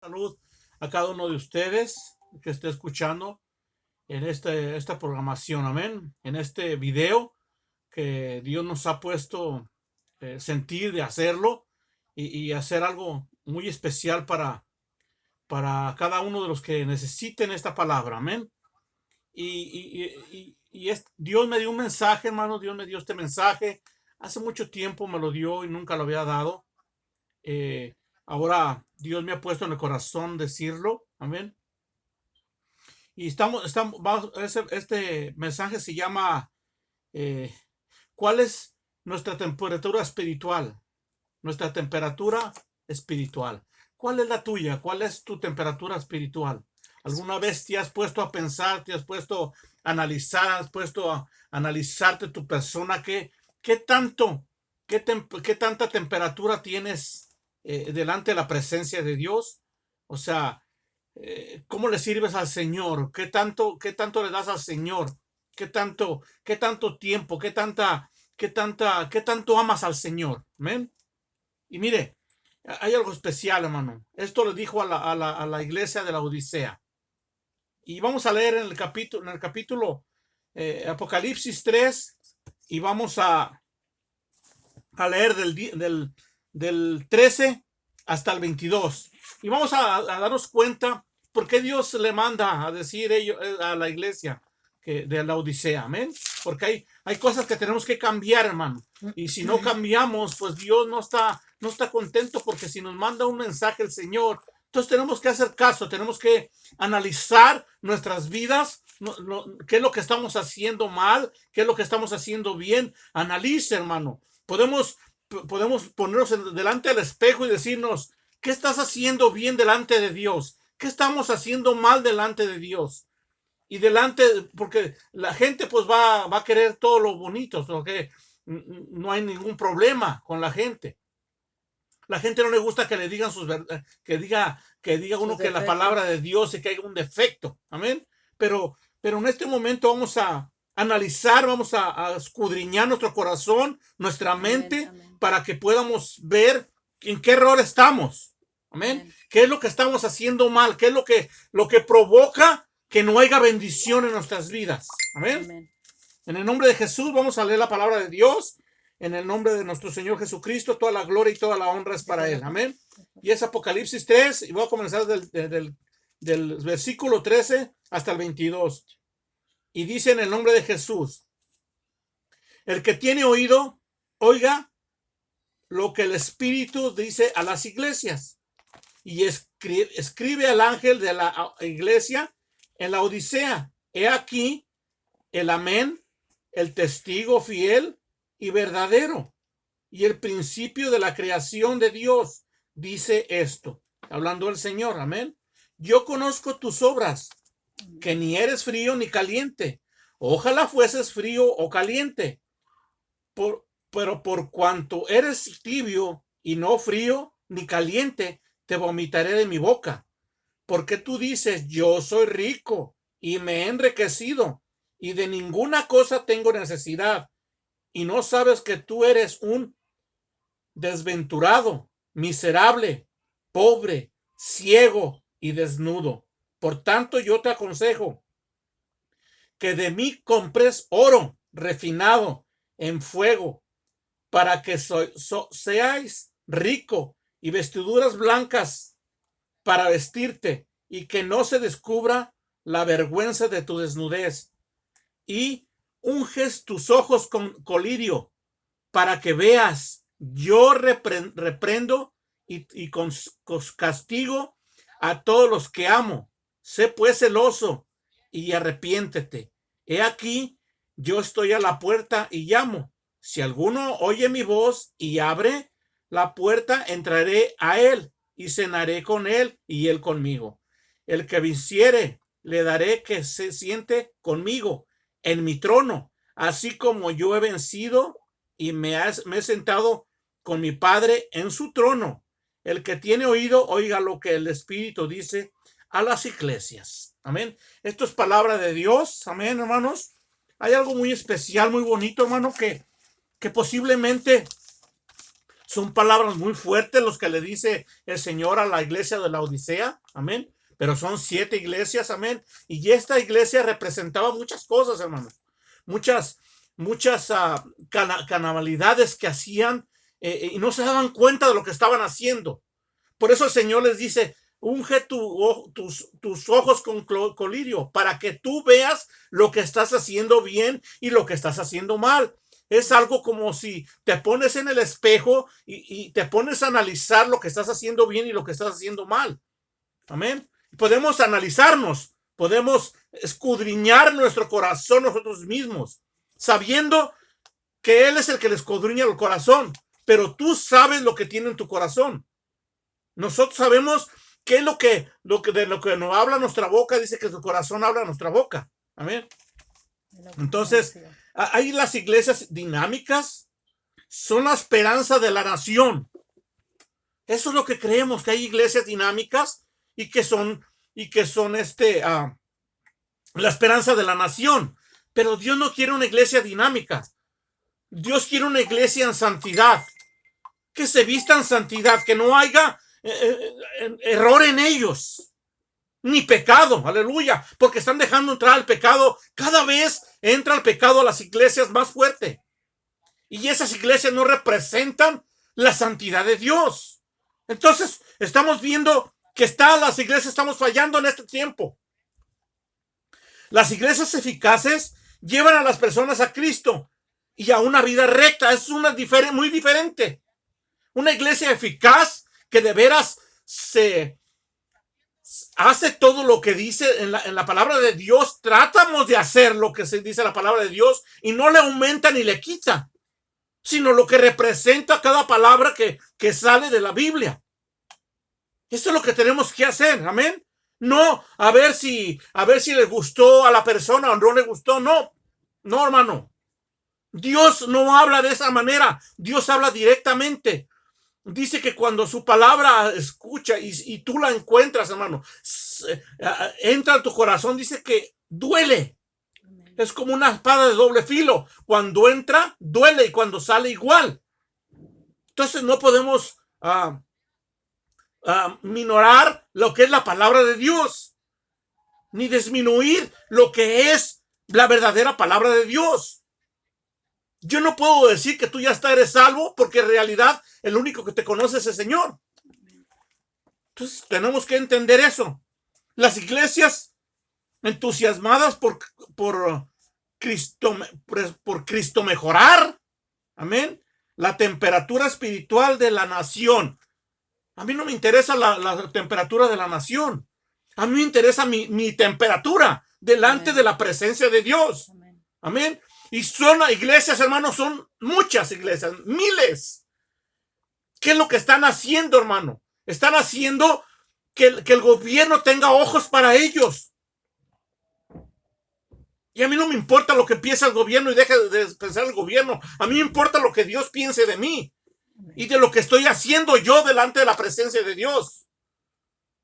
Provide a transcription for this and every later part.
Salud a cada uno de ustedes que esté escuchando en esta programación, amén, en este video que Dios nos ha puesto sentir de hacerlo y hacer algo muy especial para cada uno de los que necesiten esta palabra, amén. Dios me dio un mensaje, hermano, Dios me dio este mensaje. Hace mucho tiempo me lo dio y nunca lo había dado. Eh, Ahora Dios me ha puesto en el corazón decirlo, amén. Y este mensaje se llama eh, ¿cuál es nuestra temperatura espiritual? Nuestra temperatura espiritual. ¿Cuál es la tuya? ¿Cuál es tu temperatura espiritual? ¿Alguna vez te has puesto a pensar, te has puesto a analizar, has puesto a analizarte tu persona? ¿Qué tanto, qué tanta temperatura tienes delante de la presencia de Dios? O sea, ¿cómo le sirves al Señor? Qué tanto le das al Señor? Qué tanto tiempo? ¿Qué tanto amas al Señor? ¿Amén? Y mire, hay algo especial, hermano. Esto le dijo a la iglesia de la Odisea. Y vamos a leer en el capítulo Apocalipsis 3 y vamos a leer del 13 hasta el 22. Y vamos a darnos cuenta por qué Dios le manda a decir a la iglesia de la Odisea, amén. Porque hay cosas que tenemos que cambiar, hermano. Y si no cambiamos, pues Dios no está contento, porque si nos manda un mensaje el Señor, entonces tenemos que hacer caso, tenemos que analizar nuestras vidas, qué es lo que estamos haciendo mal, qué es lo que estamos haciendo bien. Analice, hermano. Podemos ponernos delante del espejo y decirnos, ¿qué estás haciendo bien delante de Dios? ¿Qué estamos haciendo mal delante de Dios? Y porque la gente pues va a querer todo lo bonito, porque no hay ningún problema con la gente. La gente no le gusta que le digan que diga uno que la palabra de Dios y que haya un defecto. Amén. Pero en este momento vamos a analizar, vamos a escudriñar nuestro corazón, nuestra mente, amén, para que podamos ver en qué error estamos. Amén. Amén. ¿Qué es lo que estamos haciendo mal? ¿Qué es lo que provoca que no haya bendición en nuestras vidas? Amén. Amén. En el nombre de Jesús vamos a leer la palabra de Dios. En el nombre de nuestro Señor Jesucristo, toda la gloria y toda la honra es para Él. Amén. Y es Apocalipsis 3, y voy a comenzar del versículo 13 hasta el 22. Y dice en el nombre de Jesús: el que tiene oído, oiga lo que el Espíritu dice a las iglesias. Y escribe al ángel de la iglesia en la Odisea: he aquí el amén, el testigo fiel y verdadero, y el principio de la creación de Dios, dice esto, hablando el Señor, amén. Yo conozco tus obras, que ni eres frío ni caliente. Ojalá fueses frío o caliente. Pero por cuanto eres tibio y no frío ni caliente, te vomitaré de mi boca. Porque tú dices, yo soy rico y me he enriquecido, y de ninguna cosa tengo necesidad, y no sabes que tú eres un desventurado, miserable, pobre, ciego y desnudo. Por tanto, yo te aconsejo que de mí compres oro refinado en fuego, para que seáis rico, y vestiduras blancas para vestirte, y que no se descubra la vergüenza de tu desnudez. Y unges tus ojos con colirio, para que veas. Yo reprendo y castigo a todos los que amo. Sé pues celoso y arrepiéntete. He aquí, yo estoy a la puerta y llamo. Si alguno oye mi voz y abre la puerta, entraré a él y cenaré con él y él conmigo. El que venciere, le daré que se siente conmigo en mi trono, así como yo he vencido y me he sentado con mi Padre en su trono. El que tiene oído, oiga lo que el Espíritu dice a las iglesias. Amén. Esto es palabra de Dios. Amén, hermanos. Hay algo muy especial, muy bonito, hermano, que posiblemente Son palabras muy fuertes los que le dice el Señor a la iglesia de la Odisea. Amén. Pero son 7 iglesias. Amén. Y esta iglesia representaba muchas cosas, hermanos. Muchas carnalidades que hacían y no se daban cuenta de lo que estaban haciendo. Por eso el Señor les dice, unge tus ojos con colirio para que tú veas lo que estás haciendo bien y lo que estás haciendo mal. Es algo como si te pones en el espejo y te pones a analizar lo que estás haciendo bien y lo que estás haciendo mal. Amén. Podemos analizarnos, podemos escudriñar nuestro corazón nosotros mismos, sabiendo que Él es el que le escudriña el corazón, pero tú sabes lo que tiene en tu corazón. Nosotros sabemos qué es de lo que nos habla nuestra boca, dice que su corazón habla nuestra boca. Amén. Entonces, hay las iglesias dinámicas, son la esperanza de la nación. Eso es lo que creemos, que hay iglesias dinámicas y que son la esperanza de la nación. Pero Dios no quiere una iglesia dinámica. Dios quiere una iglesia en santidad, que se vista en santidad, que no haya error en ellos. Ni pecado, aleluya, porque están dejando entrar al pecado. Cada vez entra el pecado a las iglesias más fuerte. Y esas iglesias no representan la santidad de Dios. Entonces, estamos viendo que las iglesias estamos fallando en este tiempo. Las iglesias eficaces llevan a las personas a Cristo y a una vida recta. Es muy diferente. Una iglesia eficaz que de veras se hace todo lo que dice en la palabra de Dios. Tratamos de hacer lo que se dice en la palabra de Dios y no le aumenta ni le quita, sino lo que representa cada palabra que sale de la Biblia. Eso es lo que tenemos que hacer. Amén. No a ver si le gustó a la persona o no le gustó. No, hermano. Dios no habla de esa manera. Dios habla directamente. Dice que cuando su palabra escucha y tú la encuentras, hermano, entra a tu corazón, dice que duele. Es como una espada de doble filo. Cuando entra, duele, y cuando sale, igual. Entonces no podemos minorar lo que es la palabra de Dios, ni disminuir lo que es la verdadera palabra de Dios. Yo no puedo decir que tú ya eres salvo, porque en realidad el único que te conoce es el Señor. Entonces tenemos que entender eso. Las iglesias entusiasmadas por Cristo mejorar, amén, la temperatura espiritual de la nación. A mí no me interesa la temperatura de la nación. A mí me interesa mi temperatura delante de la presencia de Dios. Amén. Y son iglesias, hermanos, son muchas iglesias, miles. ¿Qué es lo que están haciendo, hermano? Están haciendo que el gobierno tenga ojos para ellos. Y a mí no me importa lo que piensa el gobierno y deje de pensar el gobierno. A mí me importa lo que Dios piense de mí y de lo que estoy haciendo yo delante de la presencia de Dios.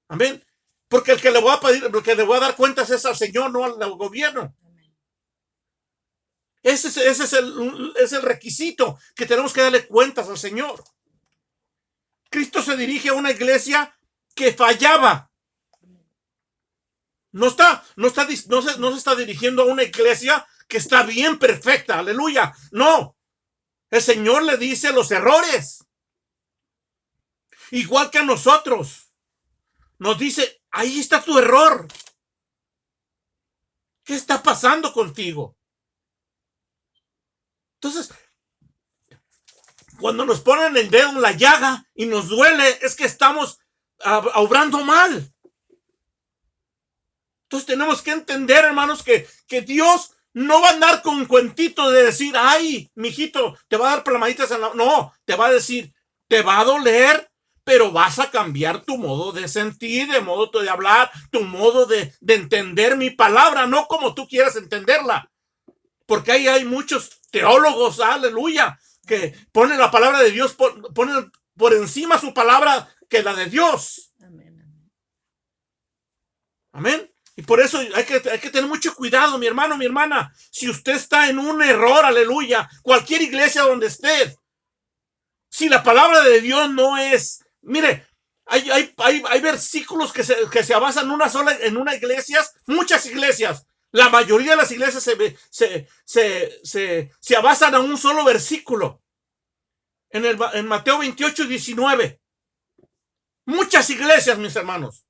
Amén. Porque el que le voy a pedir, el que le voy a dar cuentas es al Señor, no al gobierno. Ese es el requisito, que tenemos que darle cuentas al Señor. Cristo se dirige a una iglesia que fallaba. No se está dirigiendo a una iglesia que está bien, perfecta. Aleluya. No. El Señor le dice los errores. Igual que a nosotros. Nos dice, ahí está tu error. ¿Qué está pasando contigo? Entonces, cuando nos ponen el dedo en la llaga y nos duele, es que estamos obrando mal. Entonces tenemos que entender, hermanos, que Dios no va a andar con cuentitos de decir, ay, mijito, te va a dar palmaditas en la... No, te va a decir, te va a doler, pero vas a cambiar tu modo de sentir, de modo de hablar, tu modo de entender mi palabra, no como tú quieras entenderla. Porque ahí hay muchos teólogos, aleluya, que ponen la palabra de Dios, ponen por encima su palabra que la de Dios. Amén. Amén. Y por eso hay que tener mucho cuidado, mi hermano, mi hermana. Si usted está en un error, aleluya, cualquier iglesia donde esté, Si la palabra de Dios no es, mire, hay versículos que se basan en una iglesia, muchas iglesias. La mayoría de las iglesias se basan en un solo versículo. En Mateo 28:19. Muchas iglesias, mis hermanos.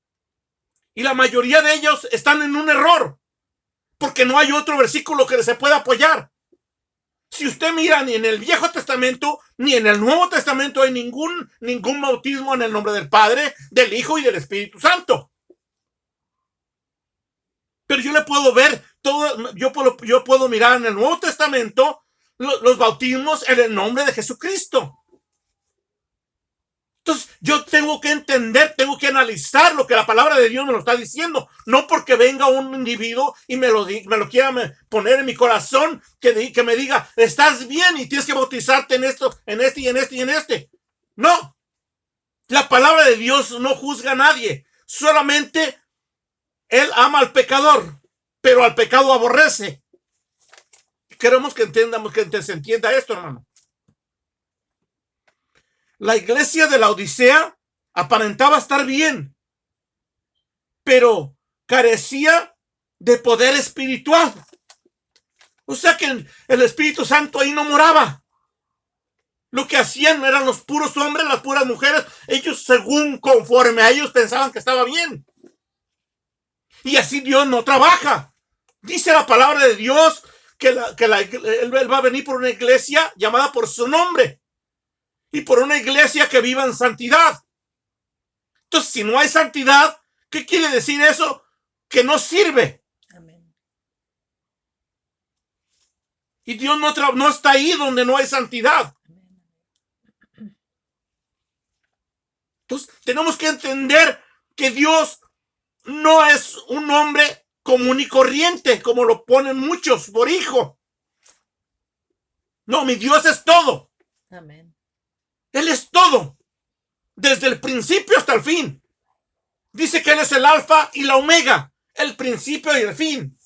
Y la mayoría de ellos están en un error. Porque no hay otro versículo que se pueda apoyar. Si usted mira, ni en el Viejo Testamento ni en el Nuevo Testamento hay ningún bautismo en el nombre del Padre, del Hijo y del Espíritu Santo. Pero yo le puedo ver todo, yo puedo mirar en el Nuevo Testamento los bautismos en el nombre de Jesucristo. Entonces, yo tengo que entender, tengo que analizar lo que la palabra de Dios me lo está diciendo. No porque venga un individuo y me lo quiera poner en mi corazón, que me diga, estás bien y tienes que bautizarte en esto, en este y en este y en este. No. La palabra de Dios no juzga a nadie. Solamente Él ama al pecador, pero al pecado aborrece. Queremos que entendamos, que se entienda esto, hermano. La iglesia de la Odisea aparentaba estar bien, pero carecía de poder espiritual. O sea que el Espíritu Santo ahí no moraba. Lo que hacían eran los puros hombres, las puras mujeres. Ellos, conforme a ellos, pensaban que estaba bien. Y así Dios no trabaja. Dice la palabra de Dios que Él va a venir por una iglesia llamada por su nombre. Y por una iglesia que viva en santidad. Entonces, si no hay santidad, ¿qué quiere decir eso? Que no sirve. Amén. Y Dios no está ahí donde no hay santidad. Amén. Entonces, tenemos que entender que Dios no es un hombre común y corriente, como lo ponen muchos por hijo. No, mi Dios es todo. Amén. Él es todo, desde el principio hasta el fin. Dice que Él es el alfa y la omega, el principio y el fin.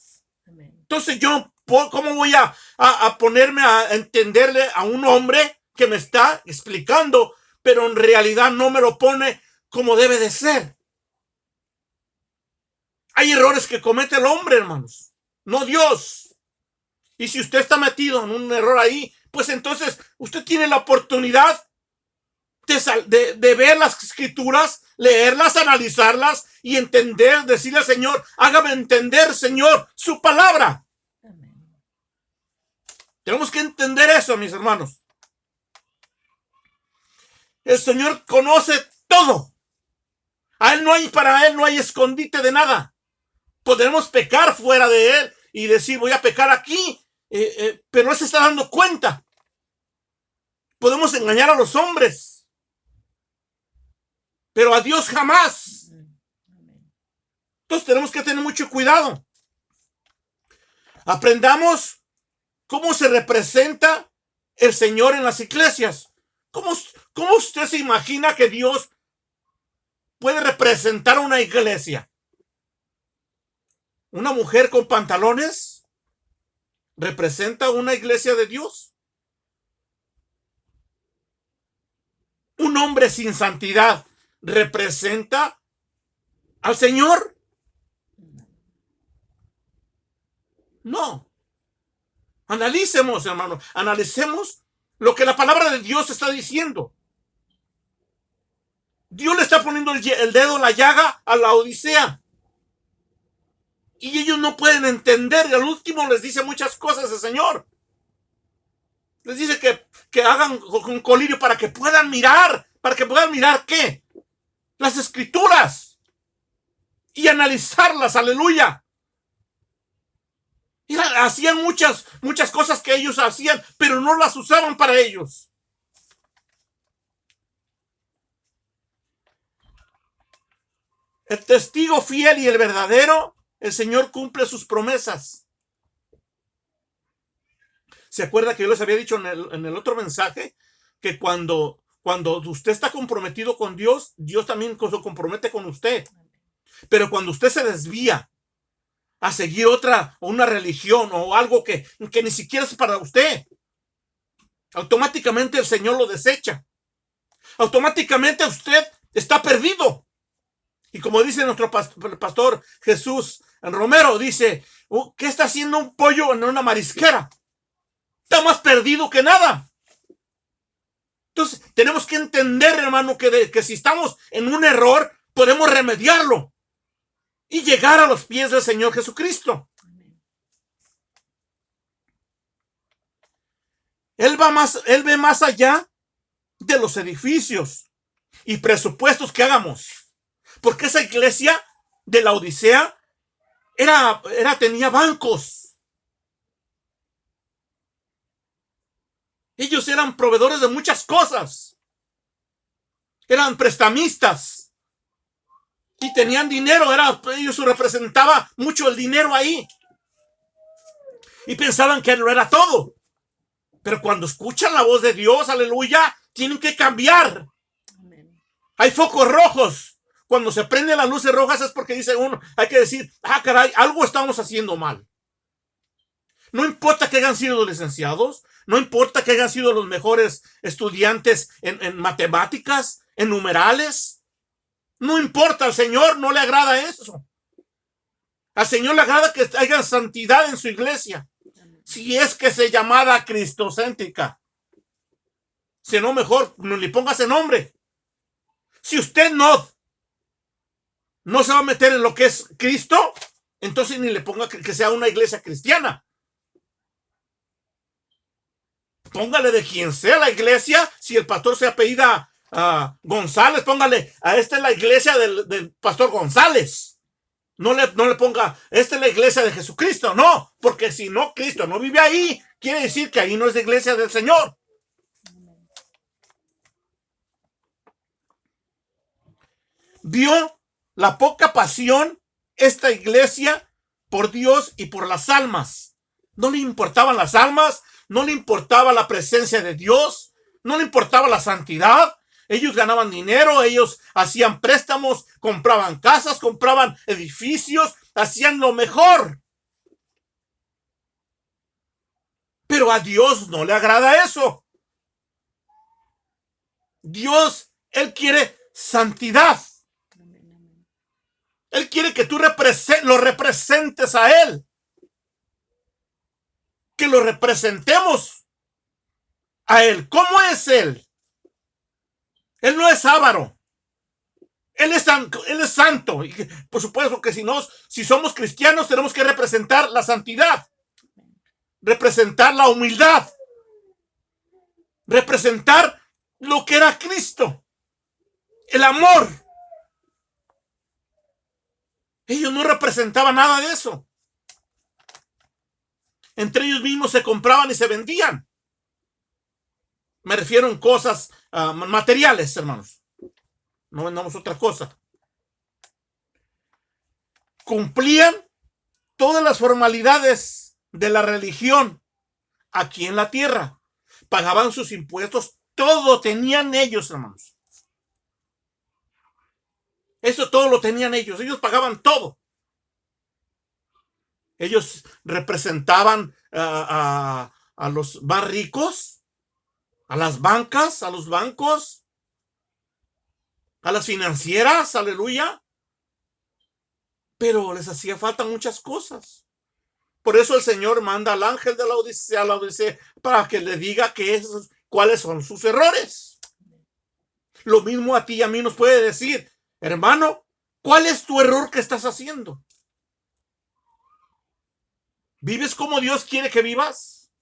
Amén. Entonces ¿cómo voy a ponerme a entenderle a un hombre que me está explicando, pero en realidad no me lo pone como debe de ser? Hay errores que comete el hombre, hermanos, no Dios. Y si usted está metido en un error ahí, pues entonces usted tiene la oportunidad de ver las escrituras, leerlas, analizarlas y entender, decirle al Señor, hágame entender, Señor, su palabra. Amén. Tenemos que entender eso, mis hermanos. El Señor conoce todo. Para Él no hay escondite de nada. Podremos pecar fuera de Él y decir, voy a pecar aquí, pero no se está dando cuenta. Podemos engañar a los hombres, pero a Dios jamás. Entonces tenemos que tener mucho cuidado. Aprendamos cómo se representa el Señor en las iglesias. ¿Cómo usted se imagina que Dios puede representar una iglesia? ¿Una mujer con pantalones representa una iglesia de Dios? ¿Un hombre sin santidad representa al Señor? No. Analicemos, hermano. Analicemos lo que la palabra de Dios está diciendo. Dios le está poniendo el dedo en la llaga a la Odisea. Y ellos no pueden entender. Y al último les dice muchas cosas el Señor. Les dice que hagan con colirio para que puedan mirar. ¿Para que puedan mirar qué? Las escrituras. Y analizarlas. Aleluya. Y hacían muchas cosas que ellos hacían, pero no las usaban para ellos. El testigo fiel y el verdadero, el Señor cumple sus promesas. ¿Se acuerda que yo les había dicho en el otro mensaje que cuando usted está comprometido con Dios, Dios también se compromete con usted? Pero cuando usted se desvía a seguir una religión o algo que ni siquiera es para usted, automáticamente el Señor lo desecha. automáticamente usted está perdido. Y como dice nuestro pastor Jesús Romero, dice, ¿qué está haciendo un pollo en una marisquera? Está más perdido que nada. Entonces, tenemos que entender, hermano, que si estamos en un error, podemos remediarlo y llegar a los pies del Señor Jesucristo. Él ve más allá de los edificios y presupuestos que hagamos. Porque esa iglesia de la Odisea tenía bancos. Ellos eran proveedores de muchas cosas. Eran prestamistas. Y tenían dinero. Ellos representaba mucho el dinero ahí. Y pensaban que lo era todo. Pero cuando escuchan la voz de Dios, aleluya, tienen que cambiar. Amén. Hay focos rojos. Cuando se prenden las luces rojas es porque dice uno, hay que decir, caray, algo estamos haciendo mal. No importa que hayan sido licenciados, no importa que hayan sido los mejores estudiantes en matemáticas, en numerales. No importa, al Señor no le agrada eso. Al Señor le agrada que haya santidad en su iglesia. Si es que se llamada cristocéntrica. Si no, mejor no le ponga ese nombre. Si usted no se va a meter en lo que es Cristo, entonces ni le ponga que sea una iglesia cristiana. Póngale de quien sea la iglesia. Si el pastor se apellida González, póngale, esta es la iglesia del pastor González. No le ponga, esta es la iglesia de Jesucristo. No, porque si no, Cristo no vive ahí. Quiere decir que ahí no es la iglesia del Señor. Vio la poca pasión esta iglesia por Dios y por las almas. No le importaban las almas, no le importaba la presencia de Dios, no le importaba la santidad. Ellos ganaban dinero, ellos hacían préstamos, compraban casas, compraban edificios, hacían lo mejor. Pero a Dios no le agrada eso. Dios, Él quiere santidad. Él quiere que tú lo representes a Él. Que lo representemos a Él. ¿Cómo es Él? Él no es avaro. Él es santo. Y por supuesto que si somos cristianos, tenemos que representar la santidad. Representar la humildad. Representar lo que era Cristo. El amor. Ellos no representaban nada de eso. Entre ellos mismos se compraban y se vendían. Me refiero en cosas materiales, hermanos. No vendamos otra cosa. Cumplían todas las formalidades de la religión aquí en la tierra. Pagaban sus impuestos. Todo tenían ellos, hermanos. Eso todo lo tenían ellos. Ellos pagaban todo. Ellos representaban a los más ricos, a las bancas, a los bancos, a las financieras, aleluya. Pero les hacía falta muchas cosas. Por eso el Señor manda al ángel de la Odisea para que le diga cuáles son sus errores. Lo mismo a ti y a mí nos puede decir, hermano, ¿cuál es tu error que estás haciendo? ¿Vives como Dios quiere que vivas?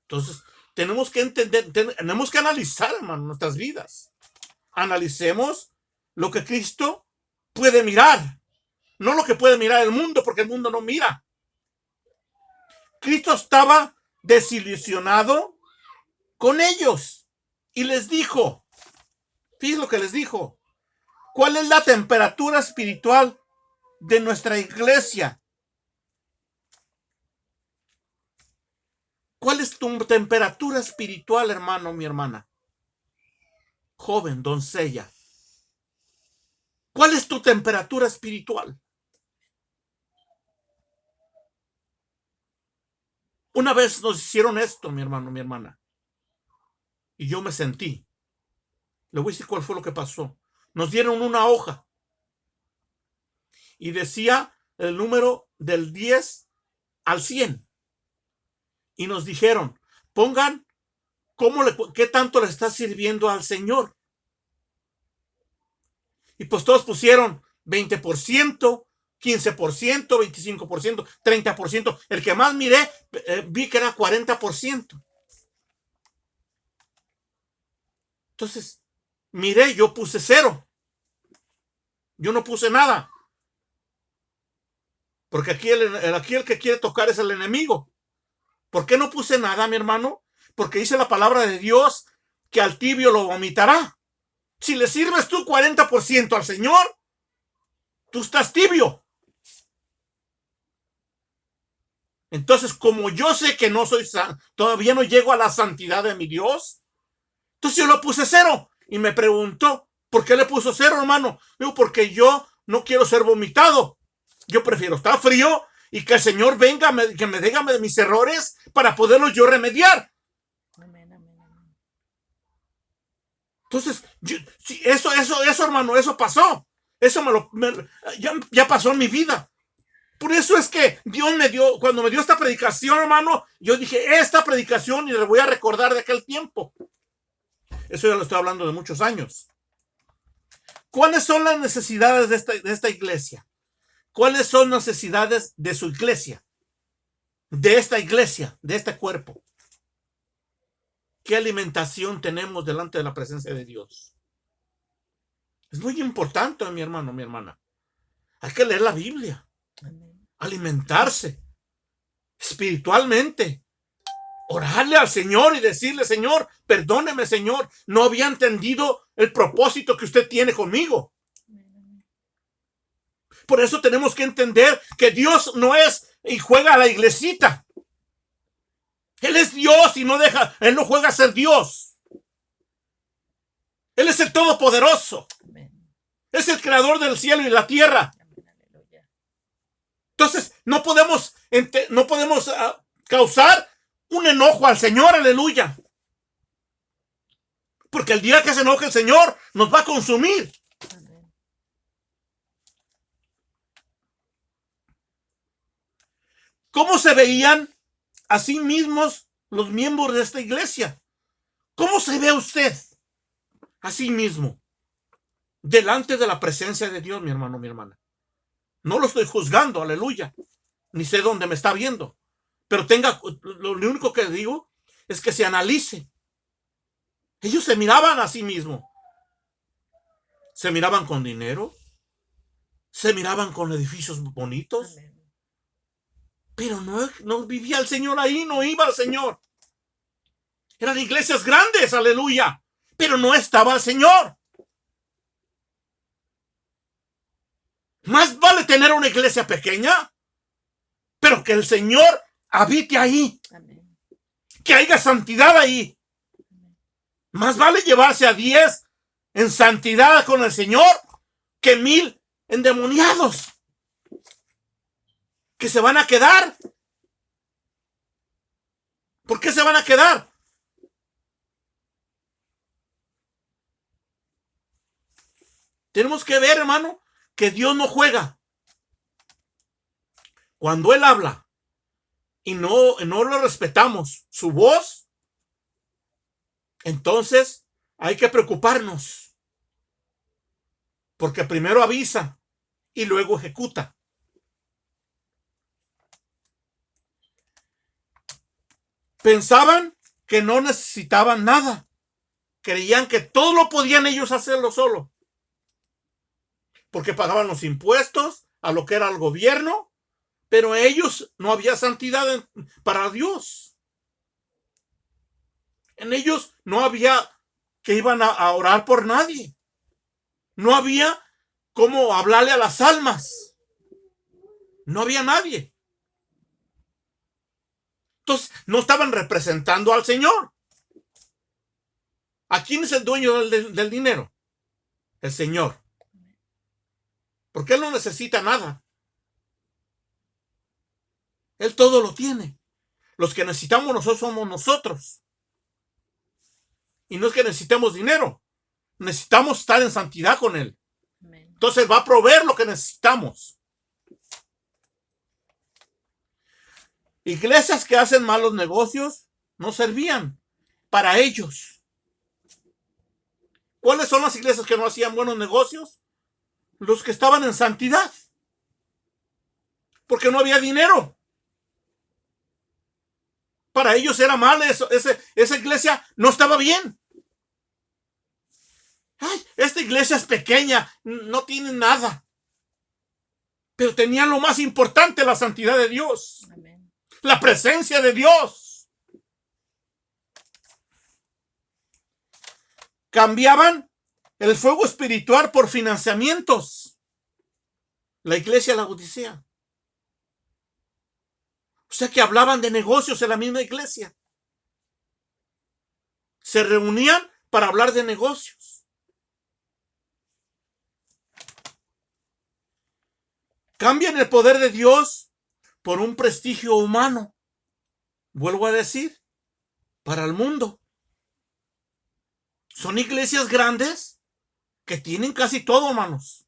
Entonces, tenemos que entender, tenemos que analizar, hermano, nuestras vidas. Analicemos lo que Cristo puede mirar, no lo que puede mirar el mundo, porque el mundo no mira. Cristo estaba desilusionado con ellos y les dijo, fíjense lo que les dijo, ¿cuál es la temperatura espiritual de nuestra iglesia? ¿Cuál es tu temperatura espiritual, hermano, mi hermana? Joven, doncella. ¿Cuál es tu temperatura espiritual? Una vez nos hicieron esto, mi hermano, mi hermana. y yo me sentí. Le voy a decir cuál fue lo que pasó. Nos dieron una hoja y decía el número del 10 al 100. Y nos dijeron, pongan qué tanto le está sirviendo al Señor. Y pues todos pusieron 20%, 15%, 25%, 30%. El que más miré, vi que era 40%. Entonces, miré, yo puse 0. Yo no puse nada. Porque aquí el que quiere tocar es el enemigo. ¿Por qué no puse nada, mi hermano? Porque dice la palabra de Dios que al tibio lo vomitará. Si le sirves tú 40% al Señor, tú estás tibio. Entonces, como yo sé que no soy todavía no llego a la santidad de mi Dios, entonces yo lo puse 0. Y me preguntó, ¿por qué le puso 0, hermano? Digo, porque yo no quiero ser vomitado. Yo prefiero estar frío y que el Señor venga, que me diga de mis errores para poderlos yo remediar. Entonces, eso, hermano, eso pasó. Eso ya pasó en mi vida. Por eso es que Dios cuando me dio esta predicación, hermano, yo dije, esta predicación, y le voy a recordar de aquel tiempo. Eso ya lo estoy hablando de muchos años. ¿Cuáles son las necesidades de esta iglesia? ¿Cuáles son las necesidades de su iglesia? De esta iglesia, de este cuerpo. ¿Qué alimentación tenemos delante de la presencia de Dios? Es muy importante, mi hermano, mi hermana. Hay que leer la Biblia. Alimentarse espiritualmente. Orarle al Señor y decirle, Señor, perdóneme, Señor. No había entendido el propósito que usted tiene conmigo. Por eso tenemos que entender que Dios no es y juega a la iglesita. Él es Dios y Él no juega a ser Dios. Él es el Todopoderoso. Es el creador del cielo y la tierra. Entonces, no podemos causar un enojo al Señor, aleluya. Porque el día que se enoje el Señor, nos va a consumir. ¿Cómo se veían a sí mismos los miembros de esta iglesia? ¿Cómo se ve usted a sí mismo delante de la presencia de Dios, mi hermano, mi hermana? No lo estoy juzgando, aleluya. Ni sé dónde me está viendo. Pero lo único que digo es que se analice. Ellos se miraban a sí mismos. Se miraban con dinero. Se miraban con edificios bonitos. Pero no vivía el Señor ahí, no iba al Señor. Eran iglesias grandes, aleluya. Pero no estaba el Señor. Más vale tener una iglesia pequeña, pero que el Señor habite ahí. Amén. Que haya santidad ahí. Más vale llevarse a 10 en santidad con el Señor que 1000 endemoniados que se van a quedar. ¿Por qué se van a quedar? Tenemos que ver, hermano, que Dios no juega. Cuando Él habla y no lo respetamos su voz, entonces hay que preocuparnos. Porque primero avisa y luego ejecuta. Pensaban que no necesitaban nada. Creían que todo lo podían ellos hacerlo solo. Porque pagaban los impuestos a lo que era el gobierno, pero ellos no había santidad para Dios. En ellos no había que iban a orar por nadie. No había cómo hablarle a las almas. No había nadie. Entonces, no estaban representando al Señor. ¿A quién es el dueño del dinero? El Señor. Porque Él no necesita nada. Él todo lo tiene. Los que necesitamos nosotros somos nosotros. Y no es que necesitemos dinero. Necesitamos estar en santidad con Él. Amén. Entonces va a proveer lo que necesitamos. Iglesias que hacen malos negocios no servían para ellos. ¿Cuáles son las iglesias que no hacían buenos negocios? Los que estaban en santidad. Porque no había dinero. Para ellos era mal eso. Esa iglesia no estaba bien. Ay, esta iglesia es pequeña, no tiene nada. Pero tenía lo más importante, la santidad de Dios. Amén. La presencia de Dios. Cambiaban el fuego espiritual por financiamientos. La iglesia de la Odisea. O sea que hablaban de negocios en la misma iglesia. Se reunían para hablar de negocios. Cambian el poder de Dios por un prestigio humano. Vuelvo a decir, para el mundo. Son iglesias grandes que tienen casi todo, hermanos.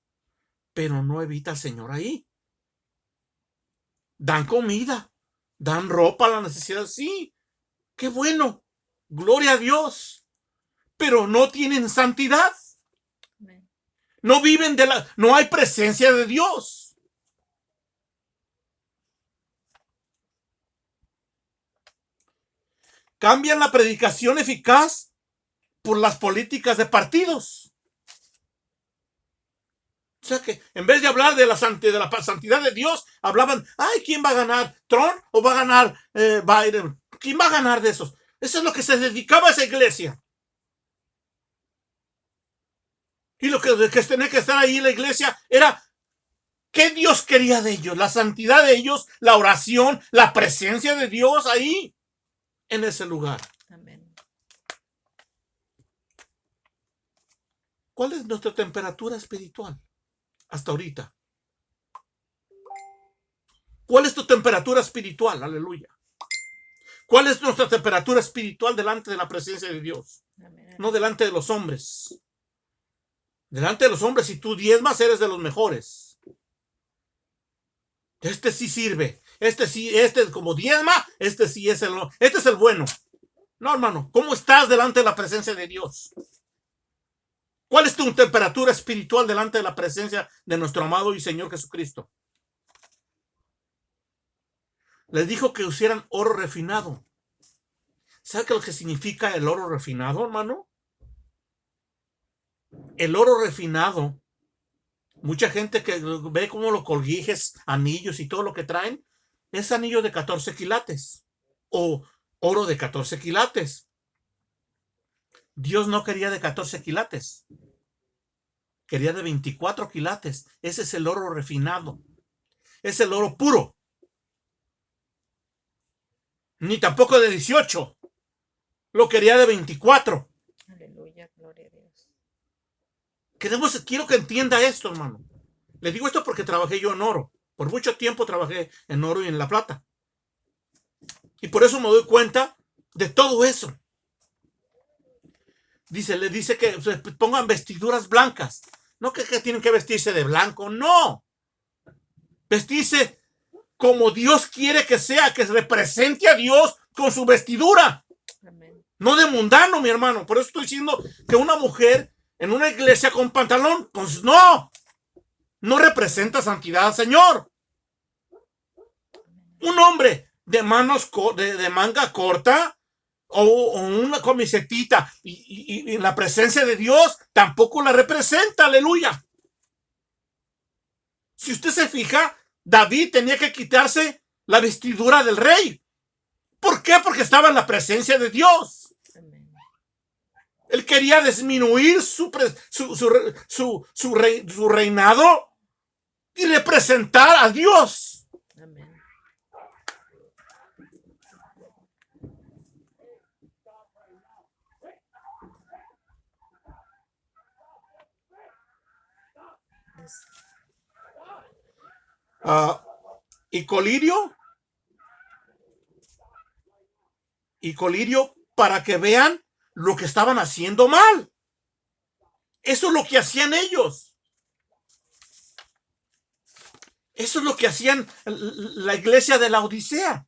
Pero no evita al Señor ahí. Dan comida, dan ropa a la necesidad. Sí, qué bueno. Gloria a Dios. Pero no tienen santidad. Amén. No viven no hay presencia de Dios. Cambian la predicación eficaz por las políticas de partidos. O sea que en vez de hablar de la santidad de Dios, hablaban, ay, ¿quién va a ganar? ¿Trump o va a ganar Biden? ¿Quién va a ganar de esos? Eso es lo que se dedicaba a esa iglesia. Y lo que tenía que estar ahí en la iglesia era qué Dios quería de ellos, la santidad de ellos, la oración, la presencia de Dios ahí, en ese lugar. Amén. ¿Cuál es nuestra temperatura espiritual hasta ahorita? ¿Cuál es tu temperatura espiritual? Aleluya. ¿Cuál es nuestra temperatura espiritual delante de la presencia de Dios? Amén. No delante de los hombres. Delante de los hombres, si tú diezmas, eres de los mejores. Este sí sirve. Este sí, como diezma, este sí es este es el bueno. No, hermano, ¿cómo estás delante de la presencia de Dios? ¿Cuál es tu temperatura espiritual delante de la presencia de nuestro amado y Señor Jesucristo? Les dijo que usaran oro refinado. ¿Sabe qué es lo que significa el oro refinado, hermano? El oro refinado, mucha gente que ve como los colguijes, anillos y todo lo que traen, es anillo de 14 quilates o oro de 14 quilates. Dios no quería de 14 quilates. Quería de 24 quilates. Ese es el oro refinado. Es el oro puro. Ni tampoco de 18. Lo quería de 24. Aleluya, gloria a Dios. Quiero que entienda esto, hermano. Le digo esto porque trabajé yo en oro. Por mucho tiempo trabajé en oro y en la plata. Y por eso me doy cuenta de todo eso. Le dice que se pongan vestiduras blancas. No que tienen que vestirse de blanco, no. Vestirse como Dios quiere que sea, que represente a Dios con su vestidura. Amén. No de mundano, mi hermano. Por eso estoy diciendo que una mujer en una iglesia con pantalón, pues no representa santidad al Señor. Un hombre de manga corta o una camisetita y en la presencia de Dios tampoco la representa, aleluya. Si usted se fija, David tenía que quitarse la vestidura del rey. ¿Por qué? Porque estaba en la presencia de Dios. Amén. Él quería disminuir su reinado y representar a Dios. Amén. Y colirio para que vean lo que estaban haciendo mal. Eso es lo que hacían ellos. Eso es lo que hacían la iglesia de la Odisea.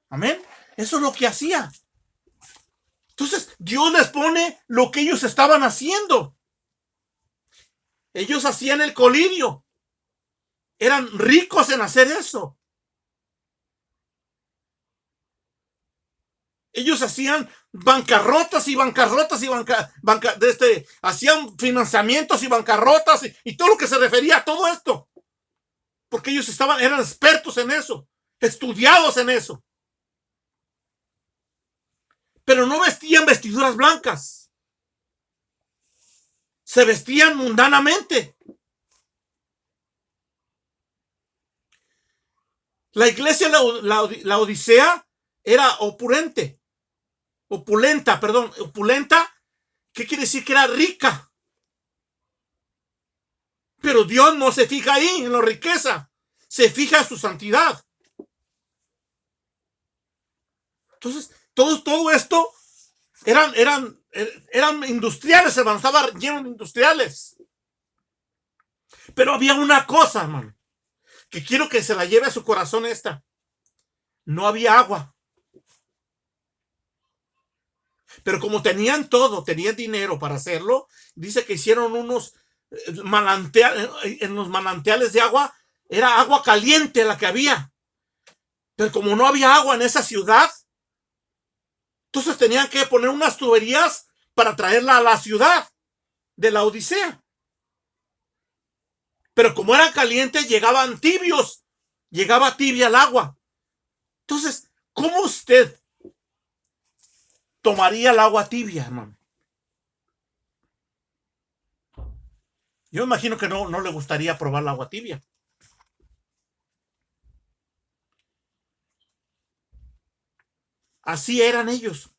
Amén. Eso es lo que hacía. Entonces, Dios les pone lo que ellos estaban haciendo. Ellos hacían el colirio. Eran ricos en hacer eso. Ellos hacían bancarrotas y bancarrotas y hacían financiamientos y bancarrotas y todo lo que se refería a todo esto. Porque ellos eran expertos en eso, estudiados en eso. Pero no vestían vestiduras blancas. Se vestían mundanamente. La iglesia, la Odisea, era opulenta, ¿qué quiere decir? Que era rica. Pero Dios no se fija ahí en la riqueza, se fija en su santidad. Entonces, todo esto eran industriales, hermano, estaba lleno de industriales. Pero había una cosa, hermano, que quiero que se la lleve a su corazón esta. No había agua. Pero como tenían todo, tenían dinero para hacerlo, dice que hicieron unos manantiales, en los manantiales de agua, era agua caliente la que había. Pero como no había agua en esa ciudad, entonces tenían que poner unas tuberías para traerla a la ciudad de la Odisea. Pero como eran calientes, llegaban tibios, llegaba tibia el agua. Entonces, ¿cómo usted tomaría el agua tibia, hermano? Yo imagino que no le gustaría probar el agua tibia. Así eran ellos.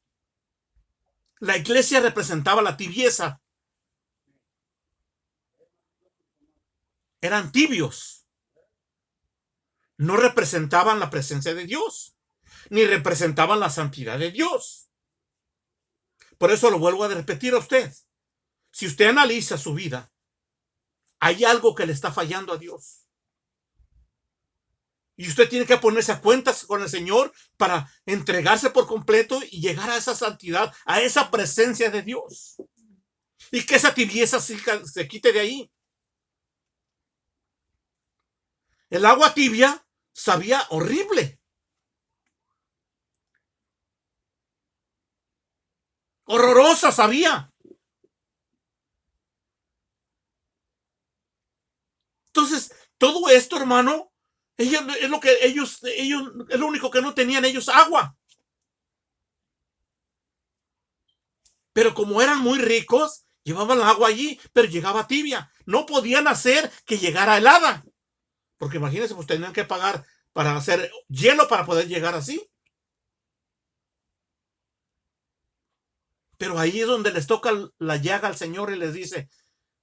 La iglesia representaba la tibieza. Eran tibios. No representaban la presencia de Dios, ni representaban la santidad de Dios. Por eso lo vuelvo a repetir a usted. Si usted analiza su vida, hay algo que le está fallando a Dios. Y usted tiene que ponerse a cuentas con el Señor para entregarse por completo y llegar a esa santidad, a esa presencia de Dios. Y que esa tibieza se quite de ahí. El agua tibia sabía horrible. Horrorosa sabía. Entonces, todo esto, hermano, es lo único que no tenían ellos, agua. Pero como eran muy ricos, llevaban el agua allí, pero llegaba tibia. No podían hacer que llegara helada. Porque imagínense, pues tenían que pagar para hacer hielo para poder llegar así. Pero ahí es donde les toca la llaga al Señor y les dice,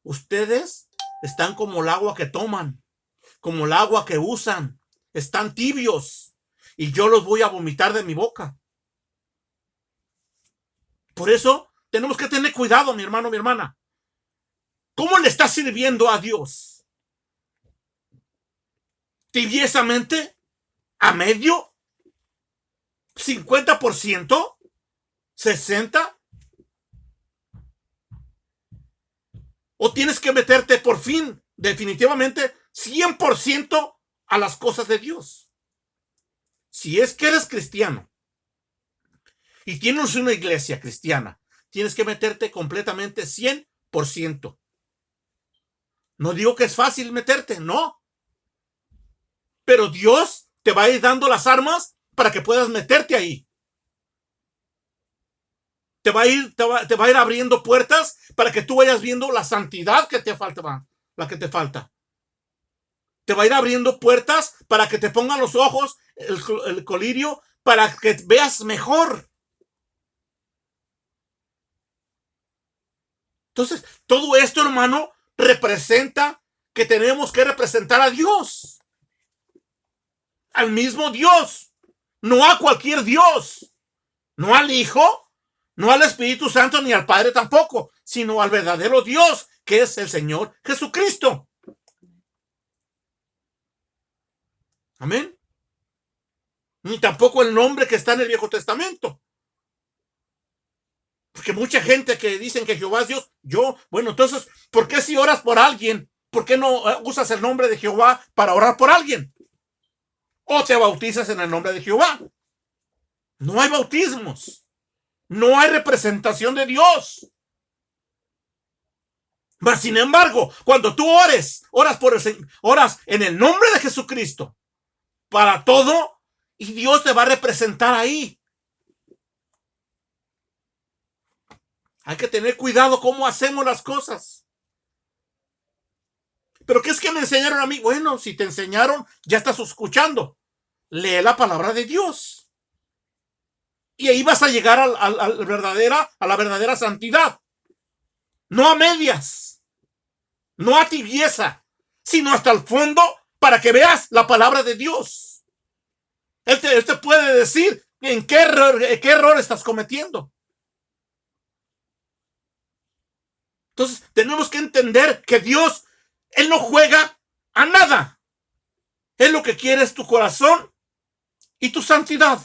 ustedes están como el agua que toman, como el agua que usan, están tibios y yo los voy a vomitar de mi boca. Por eso tenemos que tener cuidado, mi hermano, mi hermana. ¿Cómo le estás sirviendo a Dios? ¿Tibiezamente? ¿A medio? ¿50%? ¿60%? ¿O tienes que meterte por fin, definitivamente, 100% a las cosas de Dios? Si es que eres cristiano y tienes una iglesia cristiana, tienes que meterte completamente 100%. No digo que es fácil meterte, no. Pero Dios te va a ir dando las armas para que puedas meterte ahí. Te va a ir abriendo puertas para que tú vayas viendo la santidad que te falta, la que te falta. Te va a ir abriendo puertas para que te pongan los ojos, el colirio, para que veas mejor. Entonces, todo esto, hermano, representa que tenemos que representar a Dios. Al mismo Dios, no a cualquier Dios. No al Hijo, no al Espíritu Santo, ni al Padre tampoco, sino al verdadero Dios, que es el Señor Jesucristo. Amén. Ni tampoco el nombre que está en el Viejo Testamento. Porque mucha gente que dicen que Jehová es Dios, bueno, entonces, ¿por qué si oras por alguien? ¿Por qué no usas el nombre de Jehová para orar por alguien? O te bautizas en el nombre de Jehová. No hay bautismos. No hay representación de Dios. Mas, sin embargo, cuando tú oras en el nombre de Jesucristo para todo, y Dios te va a representar ahí. Hay que tener cuidado cómo hacemos las cosas. ¿Pero qué es que me enseñaron a mí? Bueno, si te enseñaron, ya estás escuchando. Lee la palabra de Dios. Y ahí vas a llegar a la verdadera santidad. No a medias. No a tibieza. Sino hasta el fondo para que veas la palabra de Dios. Él te puede decir en qué error estás cometiendo. Entonces, tenemos que entender que Dios, Él no juega a nada. Él lo que quiere es tu corazón y tu santidad.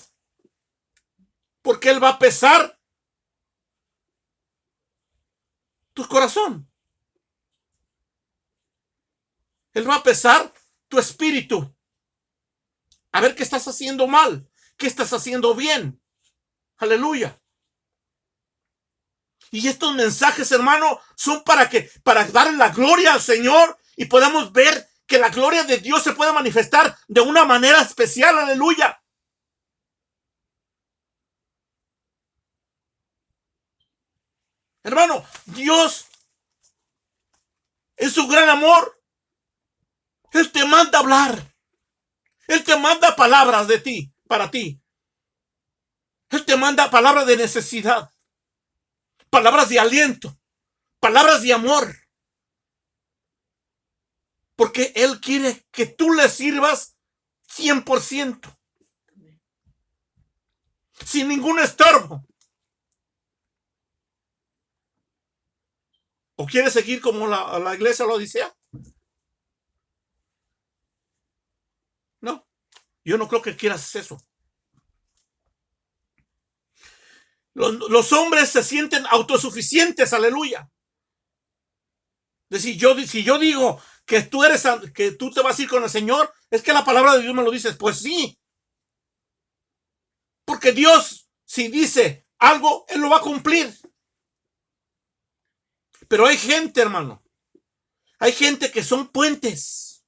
Porque Él va a pesar tu corazón. Él va a pesar tu espíritu. A ver qué estás haciendo mal, qué estás haciendo bien. Aleluya. Y estos mensajes, hermano, son para darle la gloria al Señor y podamos ver que la gloria de Dios se puede manifestar de una manera especial. Aleluya. Hermano, Dios, en su gran amor, Él te manda hablar. Él te manda palabras de ti, para ti. Él te manda palabras de necesidad. Palabras de aliento, palabras de amor, porque Él quiere que tú le sirvas 100%, sin ningún estorbo. ¿O quieres seguir como la iglesia lo dice? No, yo no creo que quieras eso. Los hombres se sienten autosuficientes, aleluya. Si yo digo que tú te vas a ir con el Señor, es que la palabra de Dios me lo dice. Pues sí. Porque Dios, si dice algo, Él lo va a cumplir. Pero hay gente, hermano. Hay gente que son puentes.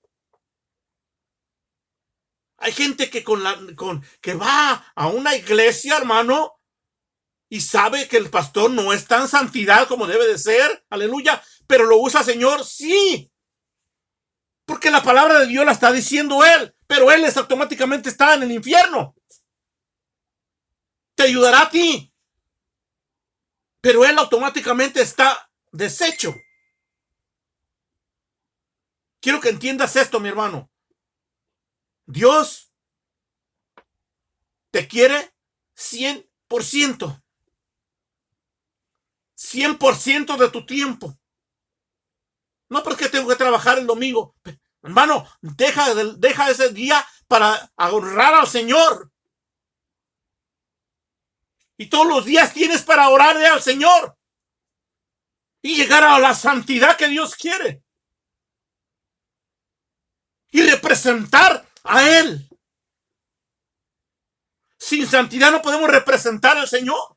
Hay gente que que va a una iglesia, hermano, y sabe que el pastor no está en santidad como debe de ser, aleluya, pero lo usa Señor, sí, porque la palabra de Dios la está diciendo Él, pero Él automáticamente está en el infierno. Te ayudará a ti, pero Él automáticamente está deshecho. Quiero que entiendas esto, mi hermano. Dios te quiere 100%. 100% de tu tiempo. No porque tengo que trabajar el domingo. Hermano, deja ese día para honrar al Señor. Y todos los días tienes para orarle al Señor. Y llegar a la santidad que Dios quiere. Y representar a Él. Sin santidad no podemos representar al Señor.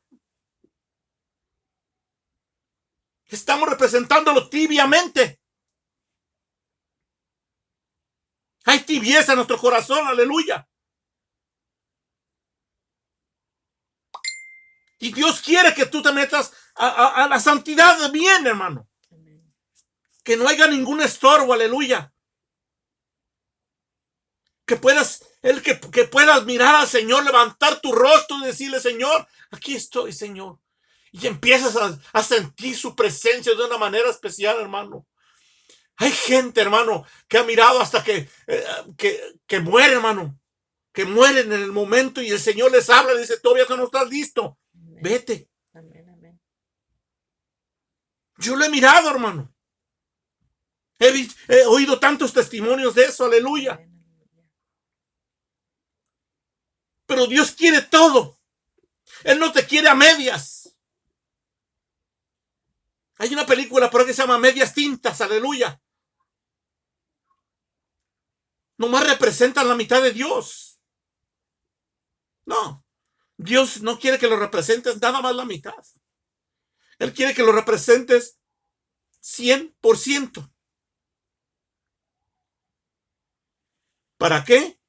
Estamos representándolo tibiamente. Hay tibieza en nuestro corazón, aleluya. Y Dios quiere que tú te metas a la santidad bien, hermano. Que no haya ningún estorbo, aleluya. Que puedas mirar al Señor, levantar tu rostro y decirle, Señor, aquí estoy, Señor. Y empiezas a sentir su presencia de una manera especial, hermano. Hay gente, hermano, que ha mirado hasta que muere, hermano. Que mueren en el momento y el Señor les habla y dice, todavía no estás listo. Amén. Vete. Amén. Amén. Yo lo he mirado, hermano. He oído tantos testimonios de eso, aleluya. Amén. Aleluya. Pero Dios quiere todo. Él no te quiere a medias. Hay una película por ahí que se llama Medias Tintas, aleluya. Nomás representan la mitad de Dios. No, Dios no quiere que lo representes nada más la mitad. Él quiere que lo representes 100%. ¿Para qué?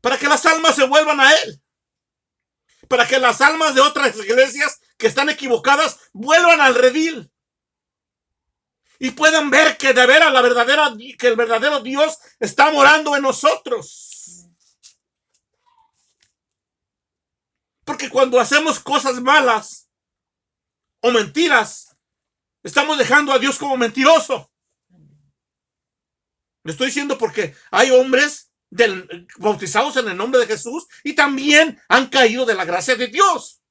Para que las almas se vuelvan a Él. Para que las almas de otras iglesias que están equivocadas vuelvan al redil. Y puedan ver que de veras que el verdadero Dios está morando en nosotros. Porque cuando hacemos cosas malas o mentiras, estamos dejando a Dios como mentiroso. Le estoy diciendo porque hay hombres bautizados en el nombre de Jesús y también han caído de la gracia de Dios.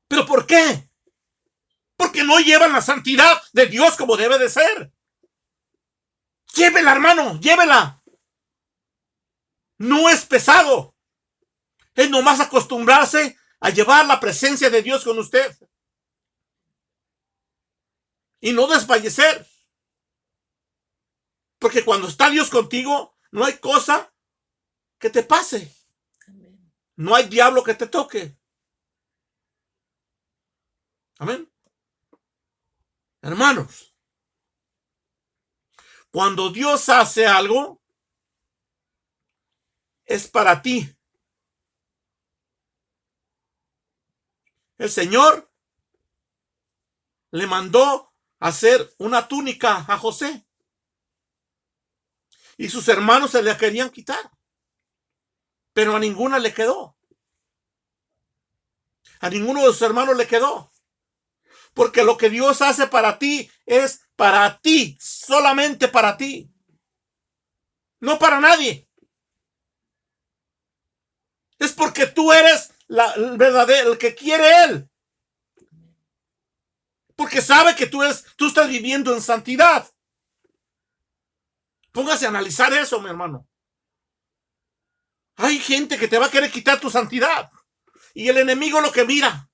¿Pero por qué? Porque no llevan la santidad de Dios como debe de ser. Llévela, hermano, llévela. No es pesado. Es nomás acostumbrarse a llevar la presencia de Dios con usted. Y no desfallecer. Porque cuando está Dios contigo, no hay cosa que te pase. Amén. No hay diablo que te toque. Amén. Hermanos, cuando Dios hace algo, es para ti. El Señor le mandó hacer una túnica a José. Y sus hermanos se la querían quitar. Pero a ninguna le quedó. A ninguno de sus hermanos le quedó. Porque lo que Dios hace para ti es para ti, solamente para ti. No para nadie. Es porque tú eres el verdadero, el que quiere Él. Porque sabe que tú estás viviendo en santidad. Póngase a analizar eso, mi hermano. Hay gente que te va a querer quitar tu santidad. Y el enemigo lo que mira.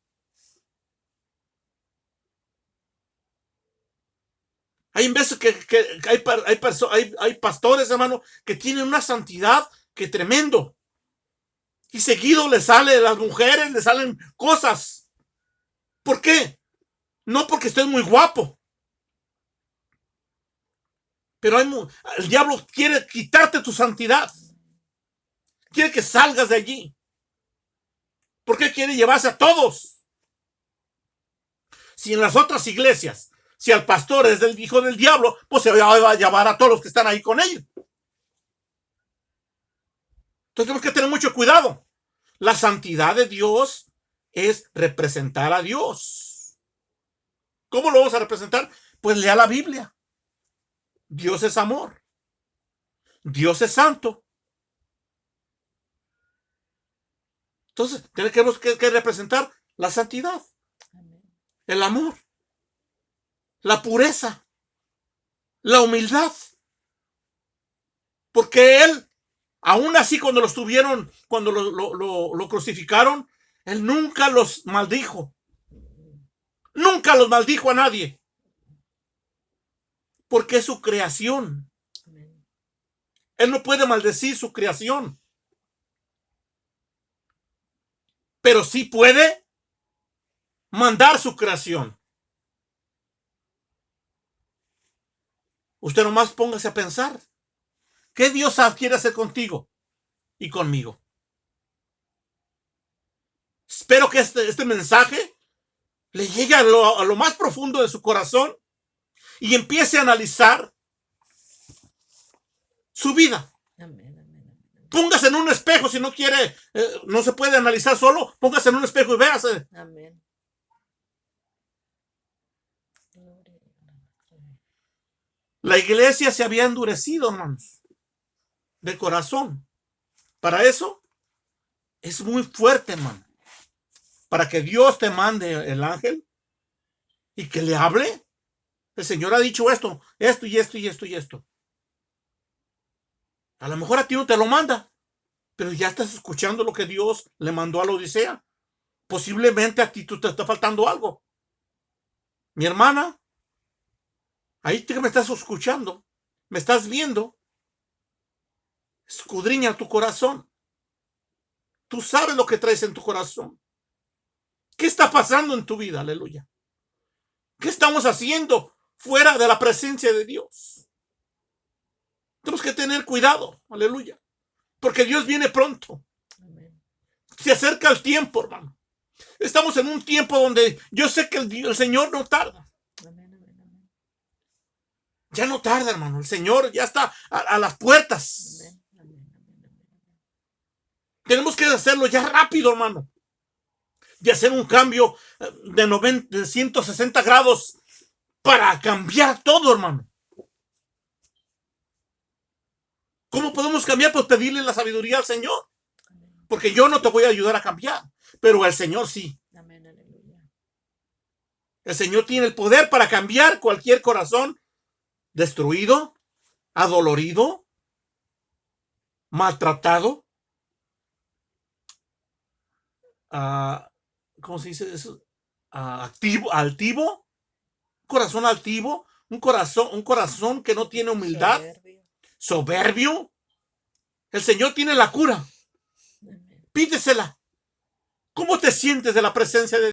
Hay veces que hay pastores, hermano, que tienen una santidad que tremendo. Y seguido le sale a las mujeres, le salen cosas. ¿Por qué? No porque estés muy guapo. Pero el diablo quiere quitarte tu santidad. Quiere que salgas de allí. ¿Por qué quiere llevarse a todos? Si en las otras iglesias, si el pastor es el hijo del diablo, pues se va a llevar a todos los que están ahí con ellos. Entonces tenemos que tener mucho cuidado. La santidad de Dios es representar a Dios. ¿Cómo lo vamos a representar? Pues lea la Biblia. Dios es amor. Dios es santo. Entonces tenemos que representar la santidad, el amor, la pureza, la humildad. Porque Él, aún así cuando lo crucificaron, Él nunca los maldijo. Nunca los maldijo a nadie. Porque es su creación. Él no puede maldecir su creación. Pero sí puede mandar su creación. Usted nomás póngase a pensar. ¿Qué Dios quiere hacer contigo y conmigo? Espero que este mensaje le llegue a lo más profundo de su corazón y empiece a analizar su vida. Póngase en un espejo si no quiere, no se puede analizar solo, póngase en un espejo y véase. Amén. La iglesia se había endurecido, hermanos, de corazón. Para eso es muy fuerte, hermano. para que Dios te mande el ángel y que le hable? El Señor ha dicho esto y esto y esto y esto. A lo mejor a ti no te lo manda, pero ya estás escuchando lo que Dios le mandó a la Odisea. Posiblemente a ti te está faltando algo. Mi hermana, ahí que me estás escuchando, me estás viendo, escudriña tu corazón. Tú sabes lo que traes en tu corazón. ¿Qué está pasando en tu vida? Aleluya. ¿Qué estamos haciendo fuera de la presencia de Dios? Tenemos que tener cuidado. Aleluya. Porque Dios viene pronto. Amén. Se acerca el tiempo, hermano. Estamos en un tiempo donde yo sé que el Señor no tarda. Amén, amén, amén. Ya no tarda, hermano. El Señor ya está a las puertas. Amén, amén, amén, amén. Tenemos que hacerlo ya rápido, hermano. Y hacer un cambio de 160 grados para cambiar todo, hermano. ¿Cómo podemos cambiar? Pues pedirle la sabiduría al Señor. Amén. Porque yo no te voy a ayudar a cambiar, pero el Señor sí. Amén, aleluya. El Señor tiene el poder para cambiar cualquier corazón destruido, adolorido, maltratado. ¿Cómo se dice eso? Altivo, corazón altivo, un corazón que no tiene humildad, soberbio. El Señor tiene la cura. Amén. Pídesela. ¿Cómo te sientes de la presencia de Dios?